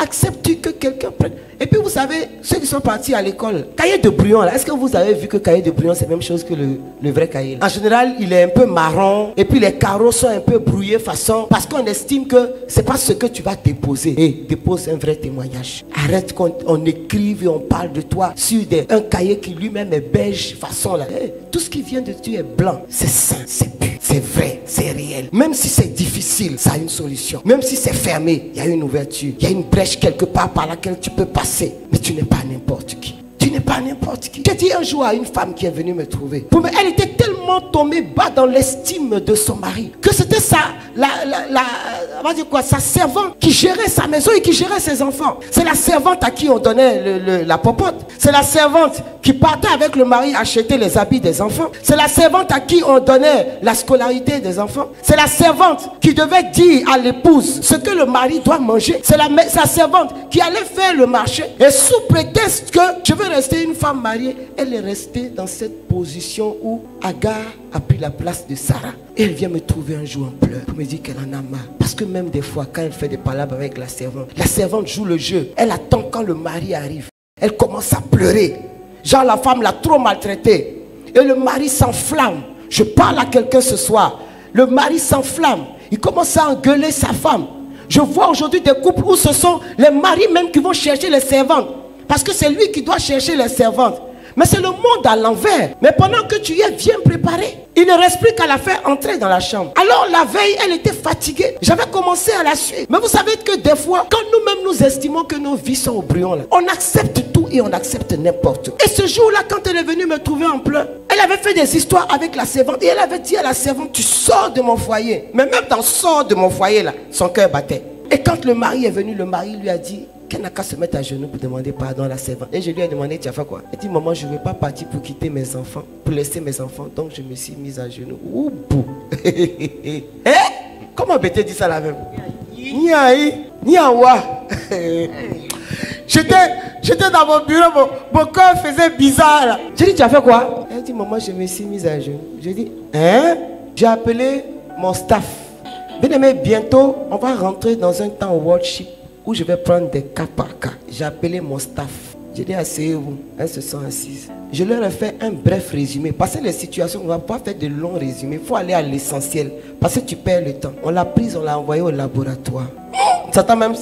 acceptes-tu que quelqu'un prenne? Et puis vous savez, ceux qui sont partis à l'école, cahier de brouillon là, est-ce que vous avez vu que cahier de brouillon c'est la même chose que le vrai cahier là? En général, il est un peu marron et puis les carreaux sont un peu brouillés façon, parce qu'on estime que c'est pas ce que tu vas déposer. Et dépose un vrai témoignage. Arrête qu'on écrive et on parle de toi sur un cahier qui lui-même est beige façon là. Tout ce qui vient de Dieu est blanc, c'est sain, c'est pur, c'est vrai, c'est réel. Même si c'est difficile, ça a une solution. Même si c'est fermé, il y a une ouverture, il y a une brèche quelque part par laquelle tu peux passer. Mais tu n'es pas n'importe qui. Tu n'es pas n'importe qui. J'ai dit un jour à une femme qui est venue me trouver. Elle était tellement tombée bas dans l'estime de son mari que c'était sa servante qui gérait sa maison et qui gérait ses enfants. C'est la servante à qui on donnait la popote. C'est la servante qui partait avec le mari acheter les habits des enfants. C'est la servante à qui on donnait la scolarité des enfants. C'est la servante qui devait dire à l'épouse ce que le mari doit manger. C'est sa servante qui allait faire le marché. Et sous prétexte que je veux rester une femme mariée, elle est restée dans cette position où Agar a pris la place de Sarah. Et elle vient me trouver un jour en pleurs pour me dire qu'elle en a marre. Parce que même des fois, quand elle fait des palabres avec la servante joue le jeu. Elle attend quand le mari arrive. Elle commence à pleurer. Genre la femme l'a trop maltraitée. Et le mari s'enflamme. Je parle à quelqu'un ce soir. Le mari s'enflamme. Il commence à engueuler sa femme. Je vois aujourd'hui des couples où ce sont les maris même qui vont chercher les servantes. Parce que c'est lui qui doit chercher les servantes. Mais c'est le monde à l'envers. Mais pendant que tu y es bien préparé, il ne reste plus qu'à la faire entrer dans la chambre. Alors la veille, elle était fatiguée. J'avais commencé à la suivre. Mais vous savez que des fois, quand nous-mêmes nous estimons que nos vies sont au brouillon, là, on accepte tout et on accepte n'importe quoi. Et ce jour-là, quand elle est venue me trouver en pleurs, elle avait fait des histoires avec la servante. Et elle avait dit à la servante, tu sors de mon foyer. Mais même dans sort de mon foyer, là, son cœur battait. Et quand le mari est venu, le mari lui a dit, qu'elle n'a qu'à se mettre à genoux pour demander pardon à la servante. Et je lui ai demandé, tu as fait quoi? Elle dit, maman, je ne vais pas partir pour quitter mes enfants, pour laisser mes enfants. Donc je me suis mise à genoux. Ouh, bouh. Comment Bété dit ça la même? Niawa. J'étais dans mon bureau, mon corps faisait bizarre là. J'ai dit, tu as fait quoi? Elle dit, maman, je me suis mise à genoux. J'ai dit, hein? J'ai appelé mon staff. Bien aimé, bientôt, on va rentrer dans un temps worship où je vais prendre des cas par cas. J'ai appelé mon staff. J'ai dit, asseyez-vous. Elles se sont assises. Je leur ai fait un bref résumé. Parce que les situations, on ne va pas faire de longs résumés. Il faut aller à l'essentiel. Parce que tu perds le temps. On l'a prise, on l'a envoyée au laboratoire. Satan même,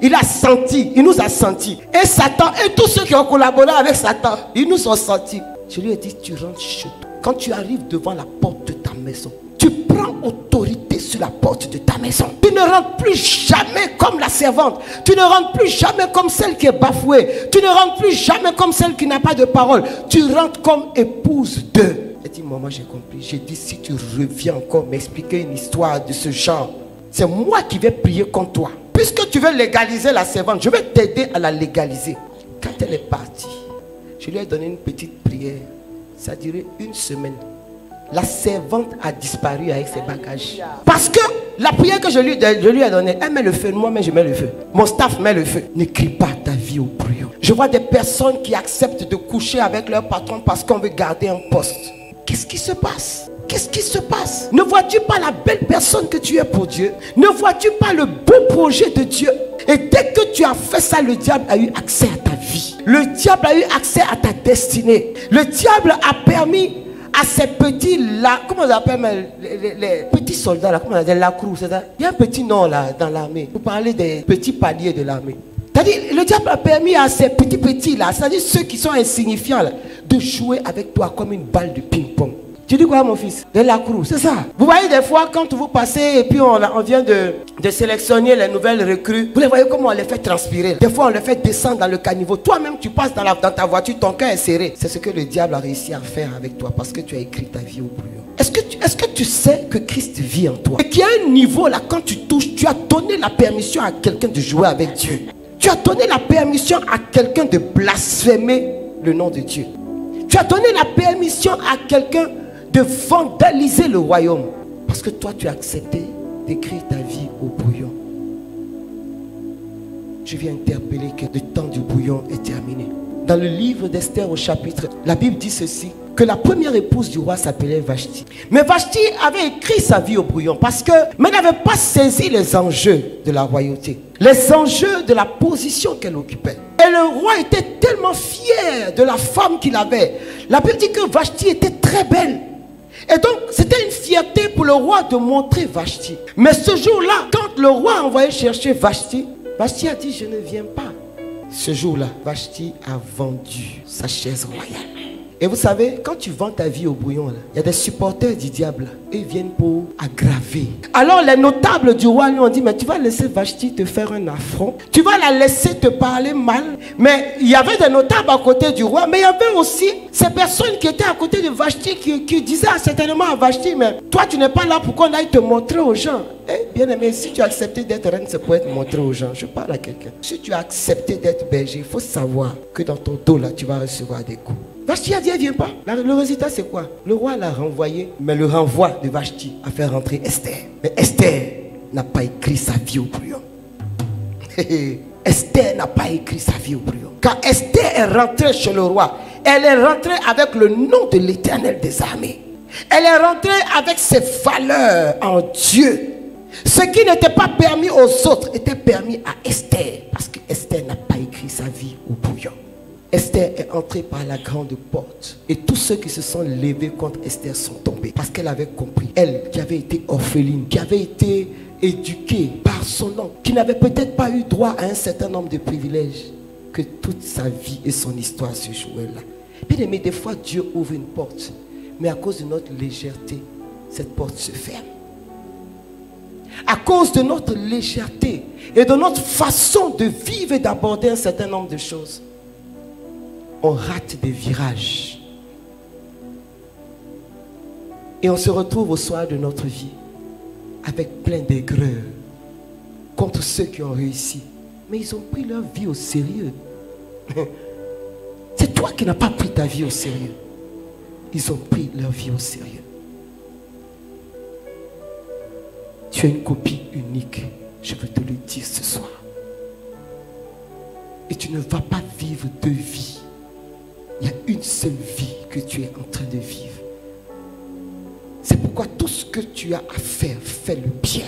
il a senti. Il nous a senti. Et Satan, et tous ceux qui ont collaboré avec Satan, ils nous ont senti. Je lui ai dit, tu rentres chez toi. Quand tu arrives devant la porte de ta maison, tu prends autorité sur la porte de ta maison. Tu ne rentres plus jamais comme la servante. Tu ne rentres plus jamais comme celle qui est bafouée. Tu ne rentres plus jamais comme celle qui n'a pas de parole. Tu rentres comme épouse d'eux. Elle dit, maman, j'ai compris. J'ai dit, si tu reviens encore m'expliquer une histoire de ce genre, c'est moi qui vais prier contre toi. Puisque tu veux légaliser la servante, je vais t'aider à la légaliser. Quand elle est partie, je lui ai donné une petite prière. Ça a duré une semaine. La servante a disparu avec ses bagages. Parce que la prière que je lui ai donnée, elle met le feu, moi-même je mets le feu. Mon staff met le feu. Ne crie pas ta vie au brouillon. Je vois des personnes qui acceptent de coucher avec leur patron parce qu'on veut garder un poste. Qu'est-ce qui se passe? Qu'est-ce qui se passe? Ne vois-tu pas la belle personne que tu es pour Dieu? Ne vois-tu pas le beau projet de Dieu? Et dès que tu as fait ça, le diable a eu accès à ta vie. Le diable a eu accès à ta destinée. Le diable a permis à ces petits là, comment on appelle les petits soldats là, comment on appelle la croix, c'est ça? Il y a un petit nom là dans l'armée. Vous parlez des petits paliers de l'armée. C'est-à-dire, le diable a permis à ces petits là, c'est-à-dire ceux qui sont insignifiants là, de jouer avec toi comme une balle de ping-pong. Tu dis quoi mon fils? De la croix, c'est ça. Vous voyez des fois quand vous passez et puis on vient de sélectionner les nouvelles recrues, vous les voyez comment on les fait transpirer. Des fois on les fait descendre dans le caniveau. Toi-même tu passes dans ta voiture, ton cœur est serré. C'est ce que le diable a réussi à faire avec toi parce que tu as écrit ta vie au brouillon. Est-ce que tu sais que Christ vit en toi? Et qu'il y a un niveau là, quand tu touches, tu as donné la permission à quelqu'un de jouer avec Dieu. Tu as donné la permission à quelqu'un de blasphémer le nom de Dieu. Tu as donné la permission à quelqu'un de vandaliser le royaume. Parce que toi, tu as accepté d'écrire ta vie au brouillon. Je viens interpeller que le temps du brouillon est terminé. dans le livre d'Esther au chapitre, la Bible dit ceci, que la première épouse du roi s'appelait Vashti. Mais Vashti avait écrit sa vie au brouillon parce que, mais n'avait pas saisi les enjeux de la royauté, les enjeux de la position qu'elle occupait. Et le roi était tellement fier de la femme qu'il avait. La Bible dit que Vashti était très belle. Et donc, c'était une fierté pour le roi de montrer Vashti. Mais ce jour-là, quand le roi a envoyé chercher Vashti, Vashti a dit, je ne viens pas. Ce jour-là, Vashti a vendu sa chaise royale. Et vous savez, quand tu vends ta vie au brouillon, il y a des supporters du diable. Ils viennent pour aggraver. Alors les notables du roi lui ont dit, mais tu vas laisser Vashti te faire un affront. Tu vas la laisser te parler mal. Mais il y avait des notables à côté du roi. Mais il y avait aussi ces personnes qui étaient à côté de Vashti qui disaient certainement à Vashti, mais toi tu n'es pas là pour qu'on aille te montrer aux gens. Eh, bien aimé, si tu as accepté d'être reine, c'est pour être montré aux gens. Je parle à quelqu'un. Si tu as accepté d'être berger, il faut savoir que dans ton dos là, tu vas recevoir des coups. Vashti a dit, elle ne vient pas. Le résultat, c'est quoi? Le roi l'a renvoyé, mais le renvoi de Vashti a fait rentrer Esther. Mais Esther n'a pas écrit sa vie au brouillon. Esther n'a pas écrit sa vie au brouillon. Quand Esther est rentrée chez le roi, elle est rentrée avec le nom de l'Éternel des armées. Elle est rentrée avec ses valeurs en Dieu. Ce qui n'était pas permis aux autres était permis à Esther. Parce que Esther n'a pas écrit sa vie au brouillon. Esther est entrée par la grande porte. Et tous ceux qui se sont levés contre Esther sont tombés. Parce qu'elle avait compris. Elle qui avait été orpheline, qui avait été éduquée par son oncle, qui n'avait peut-être pas eu droit à un certain nombre de privilèges, que toute sa vie et son histoire se jouaient là. Bien aimé, des fois Dieu ouvre une porte. Mais à cause de notre légèreté, cette porte se ferme. À cause de notre légèreté et de notre façon de vivre et d'aborder un certain nombre de choses, on rate des virages. Et on se retrouve au soir de notre vie avec plein d'aigreur contre ceux qui ont réussi. Mais ils ont pris leur vie au sérieux. C'est toi qui n'as pas pris ta vie au sérieux. Ils ont pris leur vie au sérieux. Tu es une copie unique. Je veux te le dire ce soir. Et tu ne vas pas vivre deux vies. Il y a une seule vie que tu es en train de vivre. C'est pourquoi tout ce que tu as à faire, fais le bien.